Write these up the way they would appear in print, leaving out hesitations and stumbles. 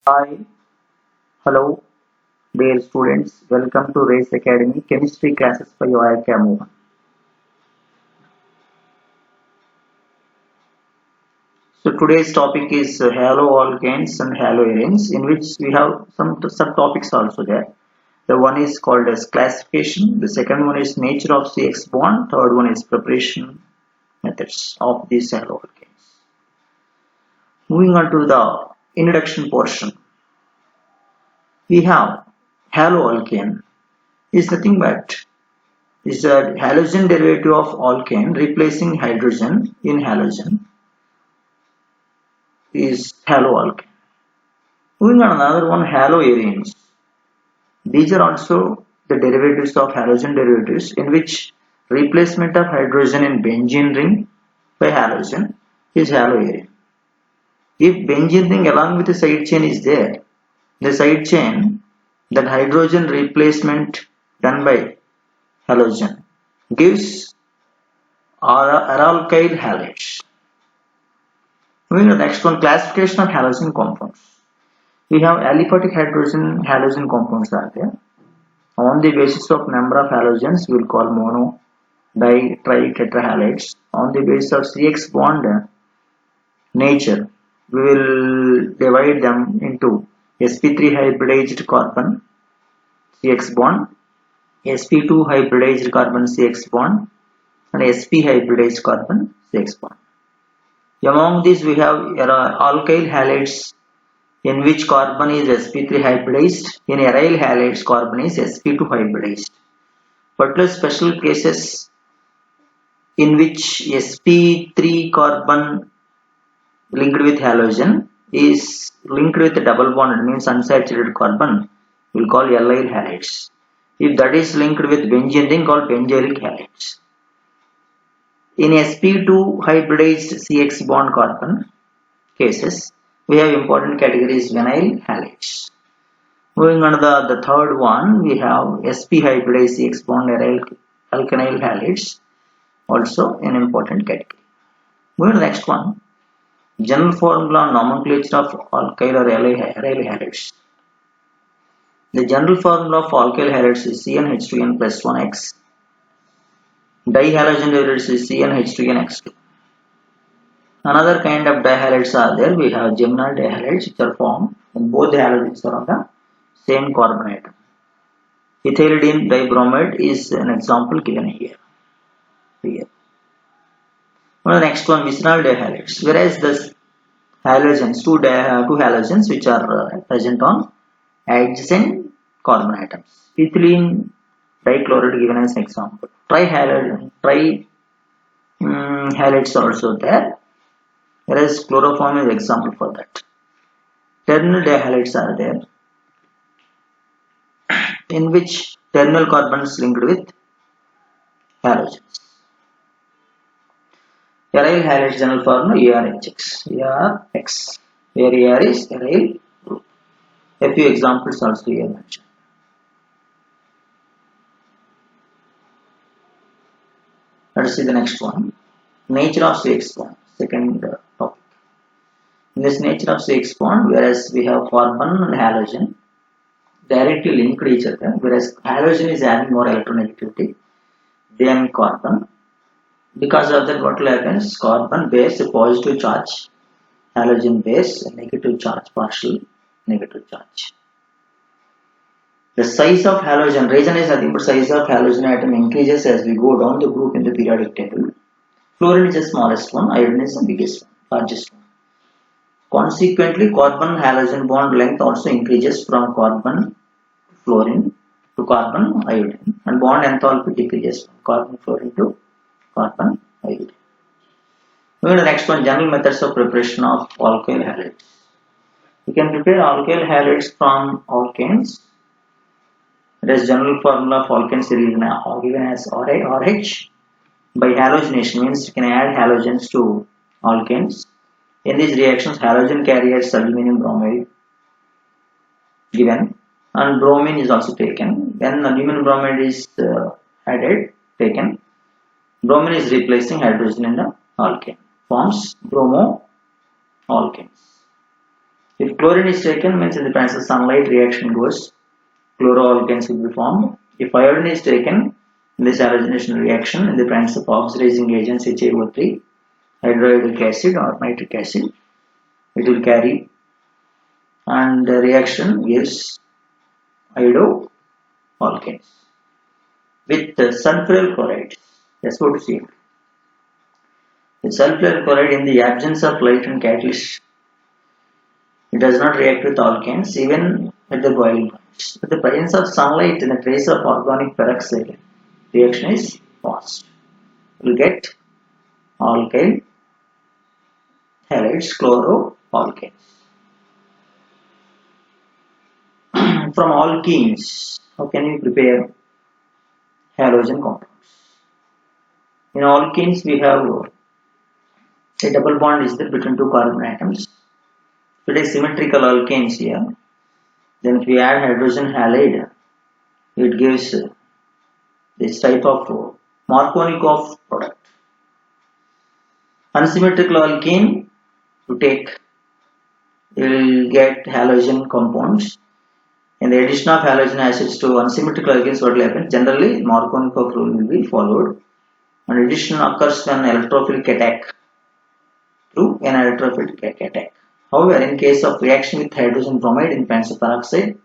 Hi, hello, dear students. Welcome to Race Academy Chemistry classes by YKM. So today's topic is haloalkanes and haloarenes, in which we have some subtopics also there. The one is called as classification. The second one is nature of CX bond. Third one is preparation methods of these haloalkanes. Moving on to the introduction portion, we have haloalkane is nothing but is a halogen derivative of alkane replacing hydrogen in halogen is haloalkane. Moving on another one, haloarenes. These are also the derivatives of halogen derivatives in which replacement of hydrogen in benzene ring by halogen is haloarene. If benzene ring along with the side chain is there, the side chain, then hydrogen replacement done by halogen gives aralkyl halides. Moving to the next one, classification of halogen compounds. We have aliphatic halogen compounds are there. On the basis of number of halogens, we will call mono, di, tri, tetrahalides. On the basis of CX bond nature, we will divide them into sp3 hybridized carbon CX bond, sp2 hybridized carbon CX bond, and sp hybridized carbon CX bond. Among these, we have alkyl halides in which carbon is sp3 hybridized. In aryl halides, carbon is sp2 hybridized. Particular special cases in which sp3 carbon linked with halogen is linked with double bond, it means unsaturated carbon, we will call allyl halides. If that is linked with benzene ring, called benzoylic halides. In sp2 hybridized CX bond carbon cases, we have important categories vinyl halides. Moving on to the third one, we have sp hybridized CX bond alkyl halides, also an important category. Moving to the next one, general formula and nomenclature of alkyl or aryl halides. The general formula of alkyl halides is CnH2n plus 1x. Dihalogen derivatives is CnH2nx2. Another kind of dihalides are there. We have geminal dihalides which are formed when both the halogens are on the same carbon atom. Ethylidene dibromide is an example given here. Well, the next one, vicinal dihalides. Whereas the halogens, two halogens which are present on adjacent carbon atoms. Ethylene dichloride given as an example. Trihalides are also there. Whereas chloroform is example for that. Terminal dihalides are there, in which terminal carbons linked with halogens. Aryl halides general formula ARHX, ARX, where AR is aryl group. A few examples also here mentioned. Let us see the next one. Nature of CX bond, second topic. In this nature of CX bond, whereas we have carbon and halogen directly linked each other, whereas halogen is having more electronegativity than carbon. Because of that, what will happen is carbon bears a positive charge, halogen bears a negative charge, partial negative charge. The size of halogen, reason is nothing but size of halogen atom increases as we go down the group in the periodic table. Fluorine is the smallest one, iodine is the biggest one, largest one. Consequently, carbon halogen bond length also increases from carbon to fluorine to carbon iodine, and bond enthalpy decreases from carbon fluorine to carbon iodine. Moving to the next one, general methods of preparation of alkyl halides. We can prepare alkyl halides from alkanes. That is general formula of alkanes is given as RH. By halogenation means you can add halogens to alkanes. In these reactions, halogen carriers aluminum bromide given, and bromine is also taken. When aluminum bromide is added, taken, bromine is replacing hydrogen in the alkane, forms bromo alkanes. If chlorine is taken, means in the presence of sunlight, reaction goes, chloroalkanes will be formed. If iodine is taken, in this halogenation reaction, in the presence of oxidizing agents HiO3, hydroiodic acid or nitric acid, it will carry, and the reaction gives iodoalkanes with sulfuryl chloride, SO2C. The sulfuryl chloride, in the absence of light and catalyst, it does not react with alkanes even at the boiling point. With the presence of sunlight and the trace of organic peroxide, reaction is fast. You will get alkyl halides, chloroalkanes. From alkenes, how can we prepare halogen compounds? In alkenes, we have a double bond is there between two carbon atoms. If it is symmetrical alkanes here, then if we add hydrogen halide, it gives this type of Markovnikov product. Unsymmetrical alkene, you take, you will get halogen compounds. In the addition of halogen acids to unsymmetrical alkenes, what will happen? Generally, Markovnikov rule will be followed. And addition occurs when electrophilic attack through an electrophilic attack. However, in case of reaction with hydrogen bromide in presence of peroxide,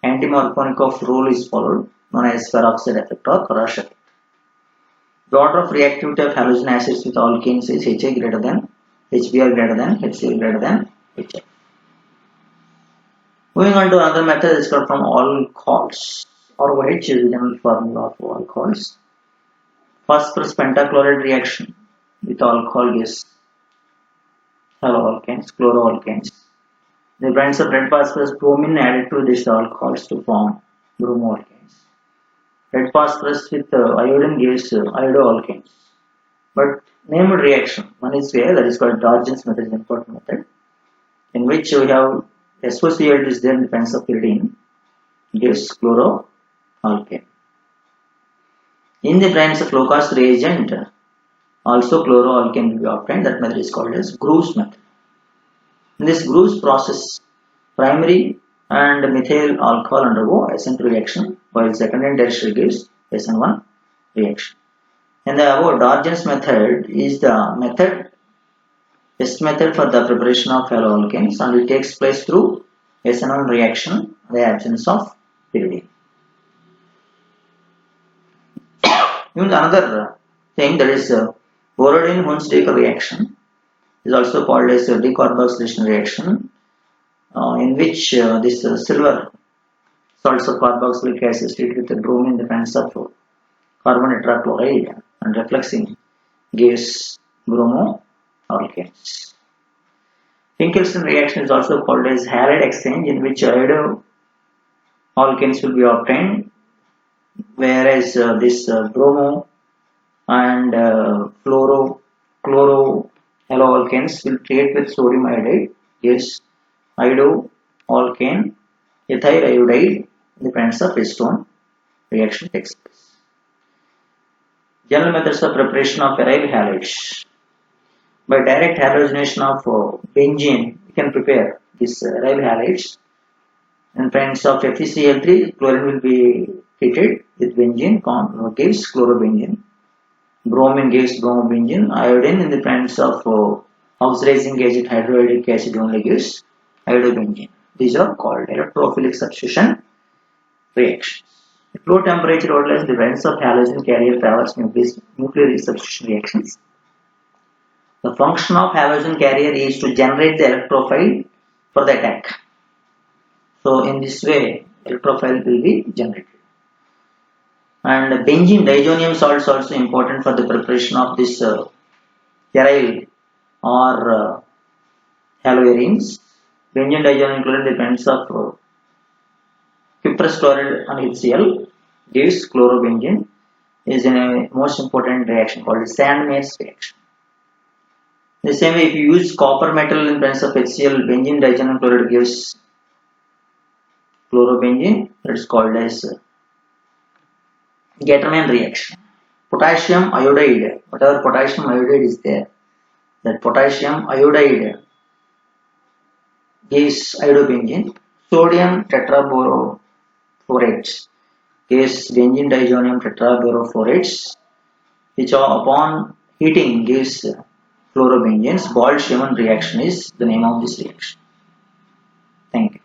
anti-Markovnikov rule is followed, known as peroxide effect or Kharash effect. The order of reactivity of halogen acids with alkenes is HA greater than, HBr greater than, HCl greater than HF. Moving on to another method is called from alcohols, or OH is the general formula of alcohols. Phosphorus pentachloride reaction with alcohol gives haloalkanes, chloroalkanes. The presence of red phosphorus bromine added to these alcohols to form bromoalkanes. Red phosphorus with iodine gives iodoalkanes. But named reaction, one is where that is called Darjan's method, is an important method, in which we have SOCl is there in the presence of pyridine, gives chloroalkane. In the presence of low cost reagent, also chloroalkane will be obtained. That method is called as Groves method. In this Groves process, primary and methyl alcohol undergo SN2 reaction, while secondary and tertiary gives SN1 reaction. And the above Darjan's method is the best method for the preparation of haloalkanes, and it takes place through SN1 reaction in the absence of pyridine. Even another thing, that is Borodin-Hunsdiecker reaction is also called as a decarboxylation reaction, in which this silver salts of carboxylic acid treated with the bromine in the presence of carbon tetrachloride and refluxing gives bromoalkanes. Finkelstein reaction is also called as halide exchange, in which iodoalkanes will be obtained, whereas this bromo and chlorohaloalkanes will react with sodium iodide, gives iodoalkane, ethyl iodide in the presence of acetone reaction takes place. General methods of preparation of aryl halides. By direct halogenation of benzene, we can prepare this aryl halides. In presence of FeCl3, chlorine will be treated with benzene, gives chlorobenzene. Bromine gives bromobenzene. Iodine in the presence of oxidizing agent hydroiodic acid only gives iodobenzene. These are called electrophilic substitution reactions. At low temperature, odorless, the presence of halogen carrier travels nuclear substitution reactions. The function of halogen carrier is to generate the electrophile for the attack. So in this way, electrophile will be generated. And benzene diazonium salt is also important for the preparation of this aryl or haloarenes. Benzene diazonium chloride depends of cuprous chloride on HCl gives chlorobenzene, is a most important reaction called Sandmeier's reaction. The same way, if you use copper metal in presence of HCl, benzene diazonium chloride gives chlorobenzene. That is called as Gattermann reaction. Potassium iodide, whatever potassium iodide is there, that potassium iodide gives iodobenzene. Sodium tetraboroforates gives benzene diazonium tetraboroforates, which upon heating gives fluorobenzenes. Bolt-Schumann reaction is the name of this reaction. Thank you.